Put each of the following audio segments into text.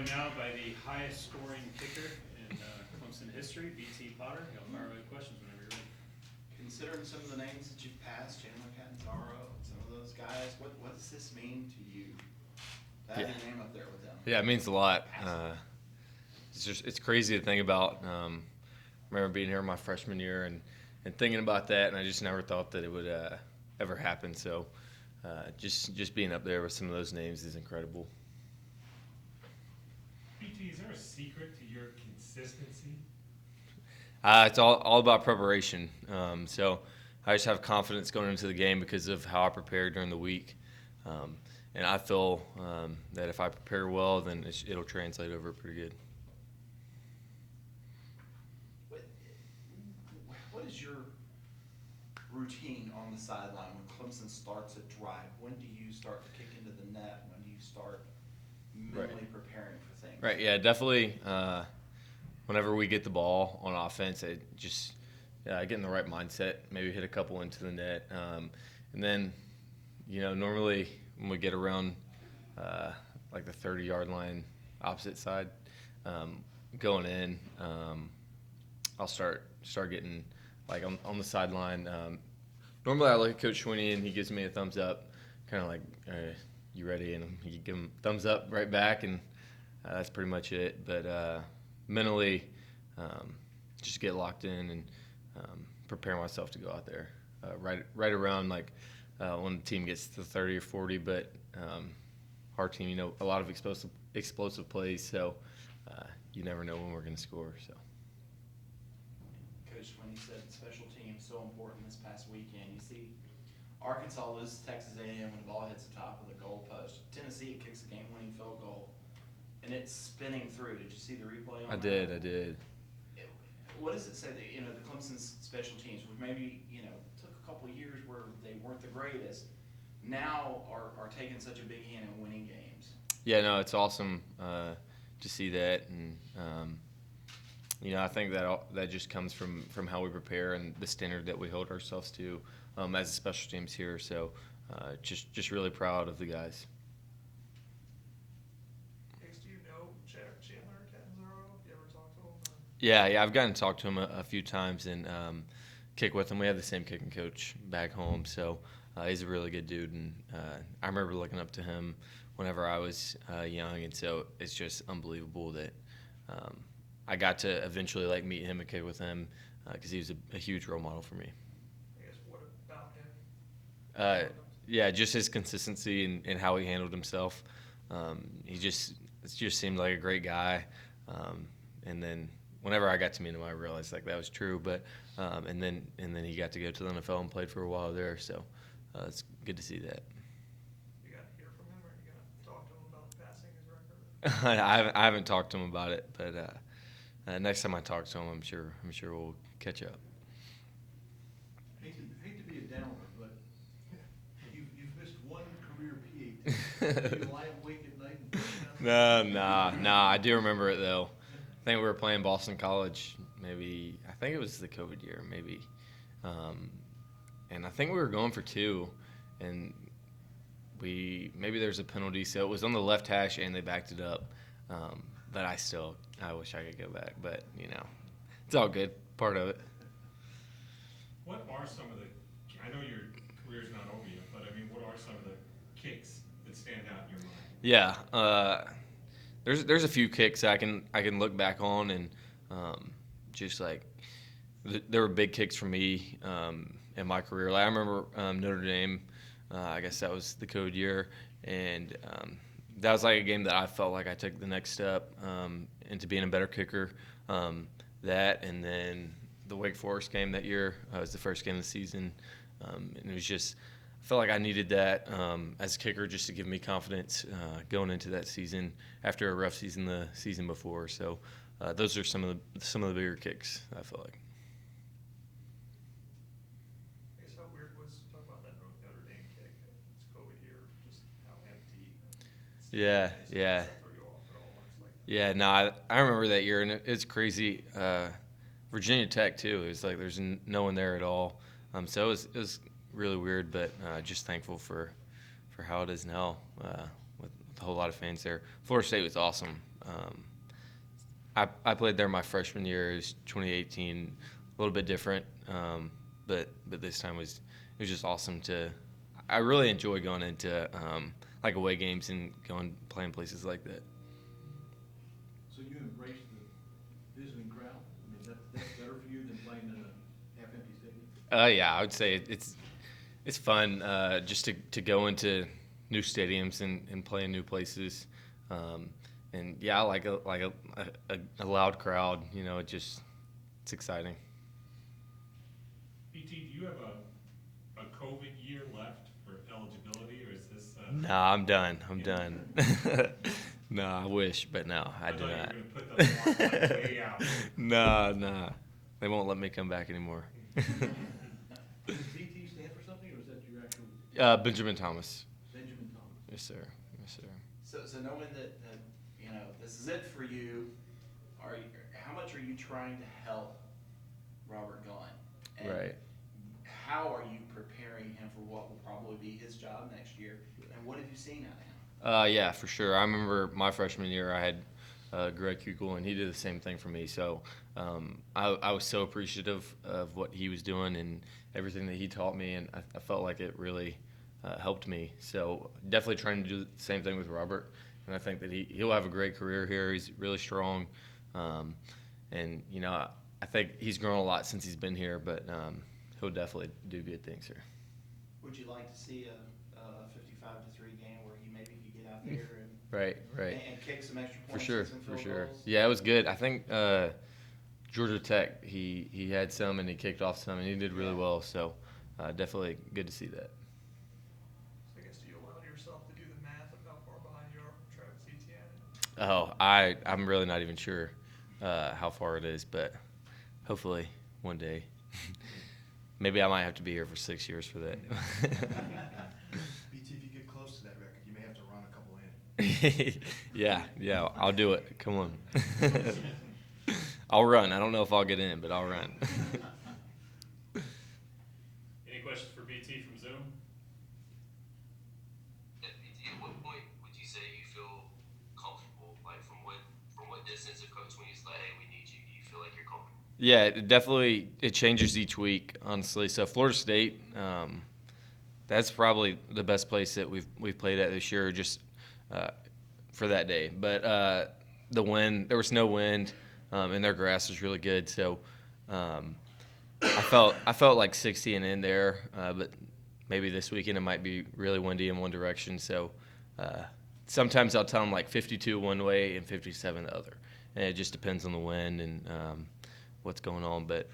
joined now by the highest scoring kicker in Clemson history, BT Potter. You'll fire away questions whenever you're ready. Considering some of the names that you've passed, Chandler Catanzaro, some of those guys, what does this mean to you? To have your name up there with them. Yeah, it means a lot. It's crazy to think about. I remember being here my freshman year and thinking about that, and I just never thought that it would ever happen. So just being up there with some of those names is incredible. BT, is there a secret to your consistency? It's all about preparation. So I just have confidence going into the game because of how I prepared during the week. And I feel that if I prepare well, then it'll translate over pretty good. What is your routine on the sideline when Clemson starts a drive? When do you start to kick into the net? When do you start mentally preparing for things? Right, yeah, definitely. Whenever we get the ball on offense, I just get in the right mindset, maybe hit a couple into the net. And then, normally when we get around like the 30-yard line opposite side, going in, I'll start getting like on the sideline. Normally I look at Coach Schwinney and he gives me a thumbs up, kind of like, you ready? And you give him thumbs up right back, and that's pretty much it. But mentally, just get locked in and prepare myself to go out there right around like when the team gets to 30 or 40. But our team, a lot of explosive plays, so you never know when we're going to score. So. Coach, when you said special teams so important this past weekend, you see Arkansas loses Texas A&M when the ball hits the top of the goalpost. Tennessee kicks a game-winning field goal, and it's spinning through. Did you see the replay on that? I did. What does it say that, the Clemson's special teams, which maybe, took a couple of years where they weren't the greatest, now are taking such a big hand in winning games? Yeah, no, it's awesome to see that. And, I think that just comes from how we prepare and the standard that we hold ourselves to as a special teams here. So just really proud of the guys. Do you know Chandler Catanzaro? Have you ever talked to him? Yeah, I've gotten to talk to him a few times and kick with him. We have the same kicking coach back home, so he's a really good dude. And I remember looking up to him whenever I was young, and so it's just unbelievable that I got to eventually meet him and kick with him because he was a huge role model for me. I guess what about him? Yeah, just his consistency and how he handled himself. He just seemed like a great guy. And then whenever I got to meet him, I realized that was true. But and then he got to go to the NFL and played for a while there. So it's good to see that. You got to hear from him, or are you going to talk to him about passing his record? I haven't talked to him about it, but next time I talk to him, I'm sure we'll catch up. Hate to be a downer, but you've missed one career PAT. Do you lie awake at night and No. I do remember it though. I think we were playing Boston College. Maybe I think it was the COVID year, maybe. And I think we were going for two, and maybe there's a penalty, so it was on the left hash and they backed it up. But I wish I could go back, but it's all good, part of it. What are some of the? I know your career's not over yet, but what are some of the kicks that stand out in your mind? Yeah, there's a few kicks I can look back on, and just like there were big kicks for me in my career. Like I remember Notre Dame. I guess that was the COVID year, and that was like a game that I felt like I took the next step into being a better kicker. That, and then the Wake Forest game that year was the first game of the season, and it was just I felt like I needed that as a kicker just to give me confidence going into that season after a rough season the season before. So those are some of the bigger kicks I felt like. I guess how weird was talk about that Notre Dame kick? It's COVID year, just how empty. Yeah. Yeah, no, I remember that year, and it's crazy. Virginia Tech too. It was like there's no one there at all. So it was really weird, but just thankful for how it is now with a whole lot of fans there. Florida State was awesome. I played there my freshman year. It was 2018, a little bit different, but this time it was just awesome to. I really enjoy going into like away games and playing places like that. So you embrace the visiting crowd? I mean, that's better for you than playing in a half-empty stadium? Yeah, I would say it's fun just to go into new stadiums and play in new places. And yeah, I like a loud crowd. You know, it's exciting. BT, do you have a COVID year left for eligibility, or is this? No, I'm done. No, I wish, but no, I do thought not. you were gonna put the bar way out. No, they won't let me come back anymore. Does BT stand for something, or is that your actual Benjamin Thomas. Benjamin Thomas? Yes, sir. So knowing that, you know, this is it for you, how much are you trying to help Robert Gunn? And Right. how are you preparing him for what will probably be his job next year? And what have you seen out of him? Yeah, for sure. I remember my freshman year, I had Greg Kugel, and he did the same thing for me. So I was so appreciative of what he was doing and everything that he taught me, and I felt like it really helped me. So definitely trying to do the same thing with Robert, and I think that he'll have a great career here. He's really strong, and you know, I think he's grown a lot since he's been here, but he'll definitely do good things here. Would you like to see a 55-3 game where he maybe could get out there and Right. and kick some extra For points, sure, hit some for field sure. goals? Yeah, it was good. I think Georgia Tech, he had some and he kicked off some and he did really well. So definitely good to see that. So I guess do you allow yourself to do the math of how far behind you are from Travis Etienne? Oh, I'm really not even sure how far it is, but hopefully one day. Maybe I might have to be here for 6 years for that. BT, if you get close to that record, you may have to run a couple in. Yeah, I'll do it. Come on. I'll run. I don't know if I'll get in, but I'll run. Any questions for BT from Zoom? At BT, at what point would you say you feel comfortable? Like from what distance of coach when he's like, hey, we need you, do you feel like you're comfortable? Yeah, it changes each week, honestly. So Florida State, that's probably the best place that we've played at this year, just for that day. But the wind, there was no wind, and their grass was really good. So I felt like 60 and in there, but maybe this weekend it might be really windy in one direction. So sometimes I'll tell them like 52 one way and 57 the other, and it just depends on the wind and what's going on. But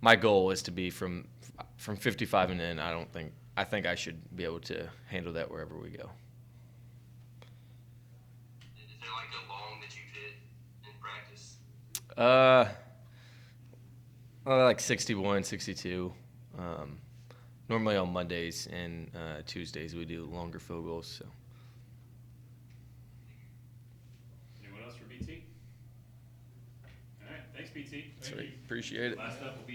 my goal is to be from 55 and in. I think I should be able to handle that wherever we go. Is there like a long that you've hit in practice? Like 61, 62. Normally on Mondays and Tuesdays we do longer field goals. So. Anyone else for BT? All right, thanks BT. Sweet. Appreciate it. Last up will be